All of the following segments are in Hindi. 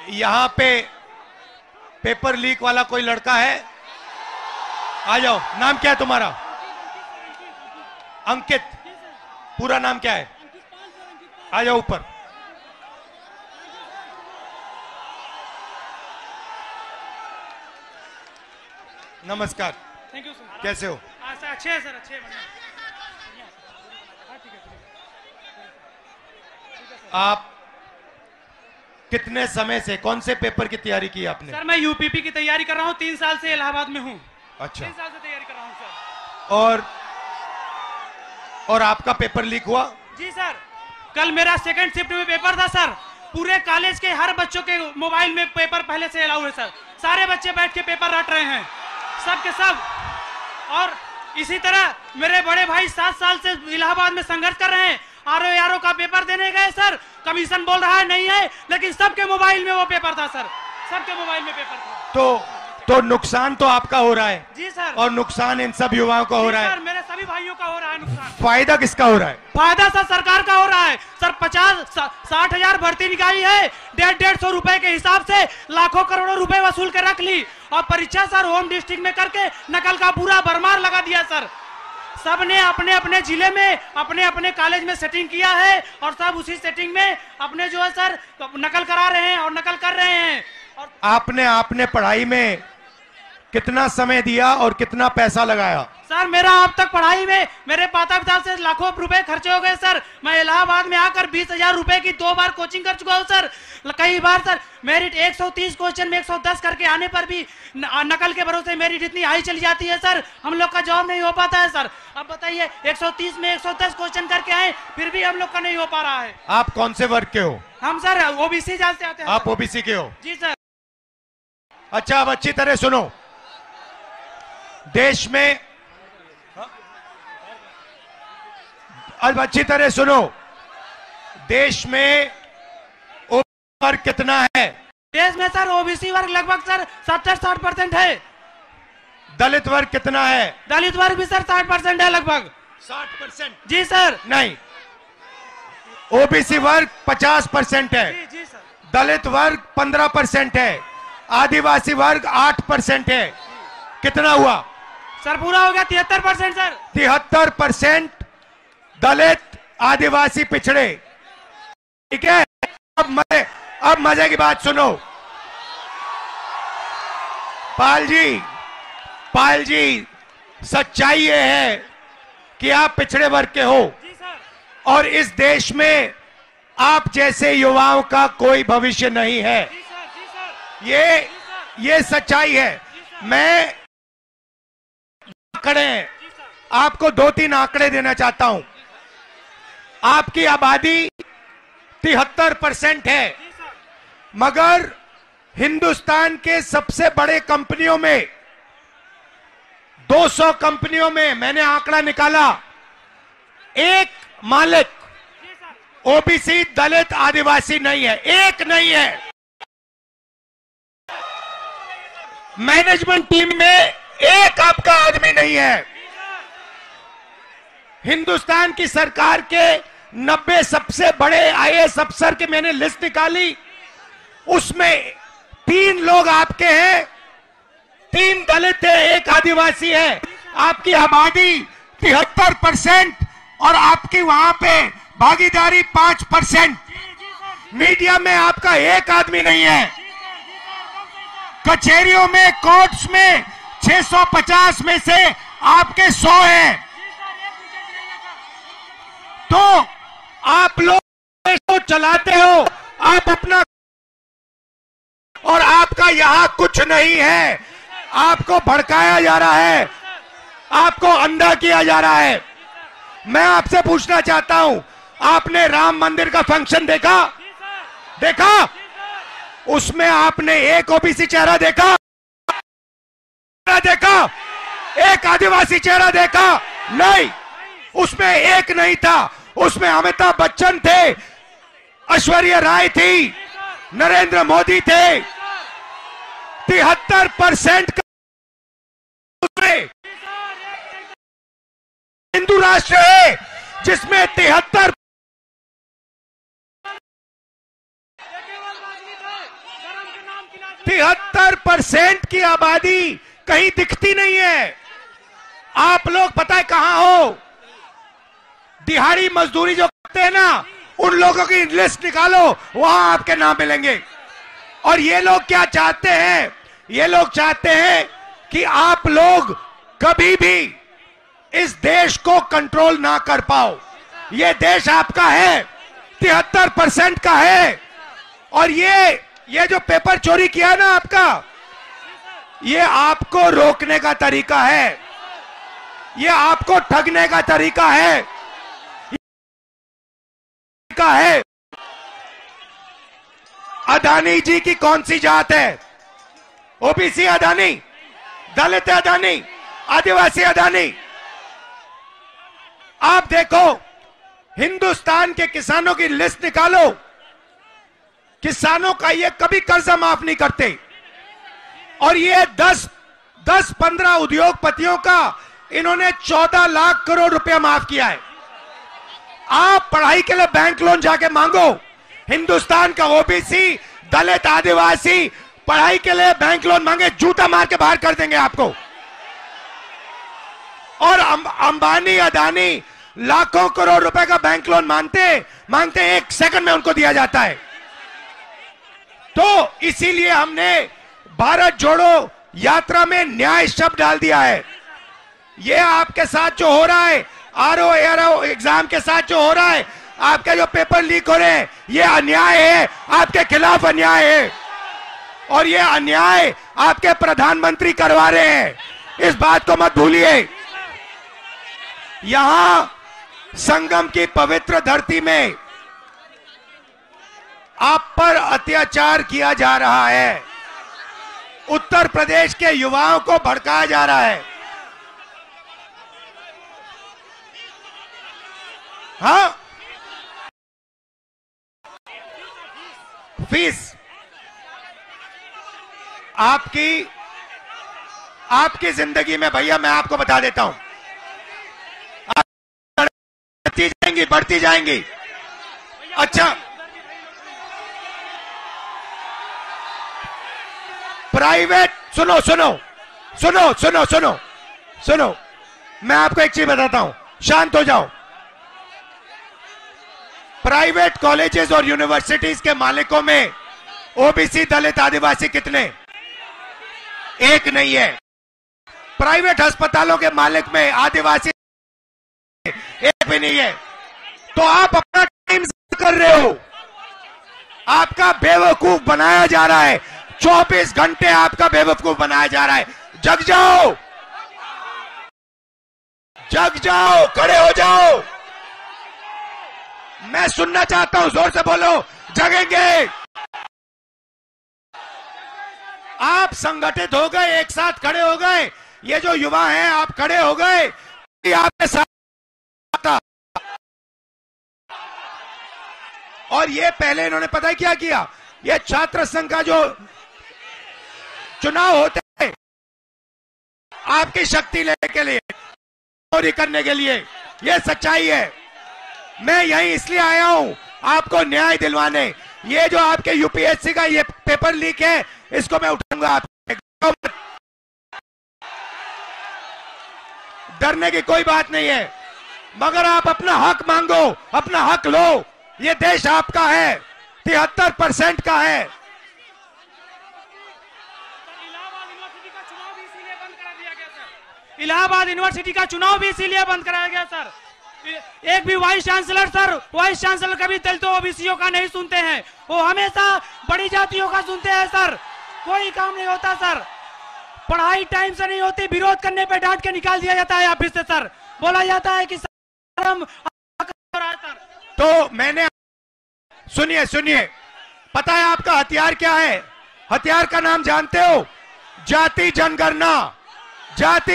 यहां पे पेपर लीक वाला कोई लड़का है? आ जाओ। नाम क्या है तुम्हारा? अंकित। पूरा नाम क्या है? आ जाओ ऊपर। नमस्कार। Thank you sir. कैसे हो? सर अच्छे हैं सर, अच्छे हैं। आप कितने समय से कौन से पेपर की तैयारी की आपने? सर मैं यूपीपी की तैयारी कर रहा हूँ, 3 साल से इलाहाबाद में हूँ। अच्छा। 3 साल से तैयारी कर रहा हूँ सर। और आपका पेपर लीक हुआ? जी सर, कल मेरा सेकंड शिफ्ट में पेपर था सर। पूरे कॉलेज के हर बच्चों के मोबाइल में पेपर पहले से अलाउ है सर। सारे बच्चे बैठ के पेपर रट रहे हैं, सब के सब। और इसी तरह मेरे बड़े भाई 7 साल से इलाहाबाद में संघर्ष कर रहे हैं। आरओ का पेपर देने गए सर, कमीशन बोल रहा है नहीं है, लेकिन सबके मोबाइल में वो पेपर था सर, सबके मोबाइल में पेपर था। तो नुकसान तो आपका हो रहा है। जी सर। और नुकसान इन सब युवाओं का हो रहा है। सर मेरे सभी भाइयों का हो रहा है नुकसान। फायदा किसका हो रहा है? फायदा सर सरकार का हो रहा है सर। 50-60 हजार भर्ती निकाली है, 150 रुपए के हिसाब से लाखों करोड़ों रुपए वसूल कर रख ली। और परीक्षा सर होम डिस्ट्रिक्ट में करके नकल का पूरा भरमार लगा दिया सर। सबने अपने अपने जिले में अपने अपने कॉलेज में सेटिंग किया है, और सब उसी सेटिंग में अपने जो है सर नकल करा रहे हैं और नकल कर रहे हैं। और आपने पढ़ाई में कितना समय दिया और कितना पैसा लगाया? सर मेरा अब तक पढ़ाई में मेरे माता पिता से लाखों रुपए खर्चे हो गए सर। मैं इलाहाबाद में आकर 20,000 रुपए की 2 बार कोचिंग कर चुका हूँ सर। कई बार सर मेरिट 130 क्वेश्चन में 110 करके आने पर भी नकल के भरोसे मेरिट इतनी हाई चली जाती है सर, हम लोग का जॉब नहीं हो पाता है सर। अब बताइए 130 में 110 क्वेश्चन करके आए, फिर भी हम लोग का नहीं हो पा रहा है। आप कौन से वर्ग के हो? हम सर ओबीसी जाते आते हैं। आप ओबीसी के हो? जी सर। अच्छा, अब अच्छी तरह सुनो। देश में, अब अच्छी तरह सुनो, देश में ओबीसी वर्ग कितना है? देश में सर ओबीसी वर्ग लगभग सर 70-60% है। दलित वर्ग कितना है? दलित वर्ग भी सर 60% है लगभग। 60%? जी सर। नहीं, ओबीसी वर्ग 50% है। जी सर। दलित वर्ग 15% है। आदिवासी वर्ग 8% है। कितना हुआ सर? पूरा हो गया 73% सर। 73% दलित, आदिवासी, पिछड़े। ठीक है। अब मजे की बात सुनो। पाल जी, सच्चाई ये है कि आप पिछड़े वर्ग के हो। जी सर। और इस देश में आप जैसे युवाओं का कोई भविष्य नहीं है। जी सर, जी सर। ये सच्चाई है। मैं आंकड़े, आपको 2-3 आंकड़े देना चाहता हूं। आपकी आबादी 73% है, मगर हिंदुस्तान के सबसे बड़े कंपनियों में 200 कंपनियों में मैंने आंकड़ा निकाला, एक मालिक ओबीसी, दलित, आदिवासी नहीं है, एक नहीं है। मैनेजमेंट टीम में एक आपका आदमी नहीं है। हिंदुस्तान की सरकार के 90 सबसे बड़े आईएएस अफसर की मैंने लिस्ट निकाली, उसमें 3 लोग आपके हैं, 3 दलित है, 1 आदिवासी है। आपकी आबादी 73% और आपकी वहां पे भागीदारी 5%। मीडिया में आपका एक आदमी नहीं है। कचहरियों में, कोर्ट्स में 650 में से आपके 100 हैं। तो आप लोग तो चलाते हो आप अपना, और आपका यहां कुछ नहीं है। आपको भड़काया जा रहा है, आपको अंधा किया जा रहा है। मैं आपसे पूछना चाहता हूं, आपने राम मंदिर का फंक्शन देखा? उसमें आपने एक ओबीसी चेहरा देखा? एक आदिवासी चेहरा देखा? नहीं, उसमें एक नहीं था। उसमें अमिताभ बच्चन थे, ऐश्वर्या राय थी, नरेंद्र मोदी थे। 73% हिंदू राष्ट्र है जिसमें 73 73% की आबादी कहीं दिखती नहीं है। आप लोग पता है कहां हो? दिहाड़ी मजदूरी जो करते हैं ना, उन लोगों की लिस्ट निकालो, वहां आपके नाम मिलेंगे। और ये लोग क्या चाहते हैं? ये लोग चाहते हैं कि आप लोग कभी भी इस देश को कंट्रोल ना कर पाओ। ये देश आपका है, 73% का है। और ये जो पेपर चोरी किया है ना आपका, ये आपको रोकने का तरीका है, ये आपको ठगने का तरीका है। अदानी जी की कौन सी जात है? ओबीसी अदानी, दलित अदानी, आदिवासी अदानी। आप देखो, हिंदुस्तान के किसानों की लिस्ट निकालो, किसानों का ये कभी कर्जा माफ नहीं करते। और ये 10-15 उद्योगपतियों का इन्होंने 14 लाख करोड़ रुपया माफ किया है। आप पढ़ाई के लिए बैंक लोन जाके मांगो, हिंदुस्तान का ओबीसी, दलित, आदिवासी पढ़ाई के लिए बैंक लोन मांगे, जूता मार के बाहर कर देंगे आपको। और अंबानी, अदानी लाखों करोड़ रुपए का बैंक लोन मांगते 1 सेकंड में उनको दिया जाता है। तो इसीलिए हमने भारत जोड़ो यात्रा में न्याय शब्द डाल दिया है। ये आपके साथ जो हो रहा है, आरओ एग्जाम के साथ जो हो रहा है, आपके जो पेपर लीक हो रहे हैं, ये अन्याय है, आपके खिलाफ अन्याय है। और ये अन्याय आपके प्रधानमंत्री करवा रहे हैं, इस बात को मत भूलिए। यहां संगम की पवित्र धरती में आप पर अत्याचार किया जा रहा है, उत्तर प्रदेश के युवाओं को भड़काया जा रहा है। हाँ, फीस आपकी जिंदगी में भैया मैं आपको बता देता हूं, बढ़ती जाएंगी। अच्छा, प्राइवेट, सुनो, मैं आपको एक चीज बताता हूं, शांत हो जाओ। प्राइवेट कॉलेजेस और यूनिवर्सिटीज के मालिकों में ओबीसी, दलित, आदिवासी कितने? एक नहीं है। प्राइवेट अस्पतालों के मालिक में आदिवासी एक भी नहीं है। तो आप अपना टाइम कर रहे हो, आपका बेवकूफ बनाया जा रहा है। 24 घंटे आपका बेवकूफ बनाया जा रहा है। जग जाओ, खड़े हो जाओ। मैं सुनना चाहता हूं, जोर से बोलो, जगेंगे। आप संगठित हो गए, एक साथ खड़े हो गए। ये जो युवा हैं, आप खड़े हो गए, आपके साथ। और ये पहले इन्होंने पता है क्या किया? ये छात्र संघ का जो चुनाव होते हैं आपकी शक्ति लेने के लिए, चोरी करने के लिए, ये सच्चाई है। मैं यहीं इसलिए आया हूं आपको न्याय दिलवाने। ये जो आपके यूपीएससी का ये पेपर लीक है, इसको मैं उठाऊंगा। आप डरने की कोई बात नहीं है, मगर आप अपना हक मांगो, अपना हक लो। ये देश आपका है, 73% का है। इलाहाबाद यूनिवर्सिटी का चुनाव भी इसीलिए बंद कराया गया सर। एक भी वाइस चांसलर कभी दलितों ओबीसीओं का नहीं सुनते हैं, वो हमेशा बड़ी जातियों का सुनते हैं सर। कोई काम नहीं होता सर, पढ़ाई टाइम से नहीं होती, विरोध करने पे डांट के निकाल दिया जाता है ऑफिस से सर। बोला जाता है कि सर, तो मैंने सुनिए, पता है आपका हथियार क्या है? हथियार का नाम जानते हो? जाति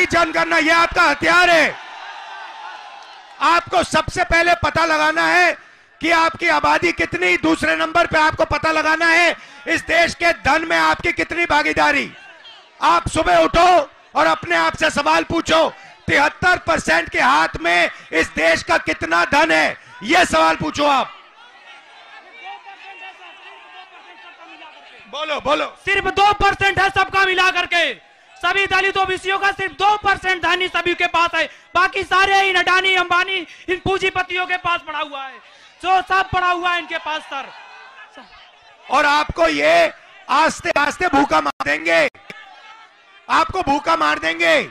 जनगणना, ये आपका हथियार है। आपको सबसे पहले पता लगाना है कि आपकी आबादी कितनी, दूसरे नंबर पे आपको पता लगाना है इस देश के धन में आपकी कितनी भागीदारी। आप सुबह उठो और अपने आप से सवाल पूछो, 73% के हाथ में इस देश का कितना धन है? यह सवाल पूछो आप। बोलो बोलो। सिर्फ 2% है सबका मिला करके, सभी दलित ओबीसीओं का सिर्फ 2% धनी सभी के पास है, बाकी सारे इन अडानी अंबानी इन पूंजीपतियों के पास पड़ा हुआ है, जो सब पड़ा हुआ है इनके पास सर। और आपको ये आस्ते आस्ते भूखा मार देंगे, आपको भूखा मार देंगे।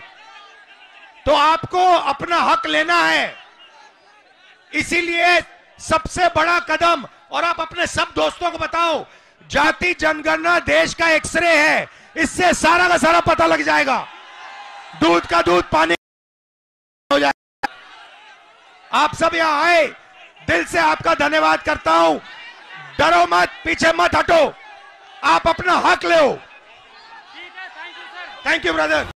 तो आपको अपना हक लेना है, इसीलिए सबसे बड़ा कदम, और आप अपने सब दोस्तों को बताओ, जाति जनगणना देश का एक्सरे है, इससे सारा का सारा पता लग जाएगा, दूध का दूध पानी हो जाएगा। आप सब यहां आए, दिल से आपका धन्यवाद करता हूं। डरो मत, पीछे मत हटो, आप अपना हक लो। ठीक है, thank you sir. Thank you brother.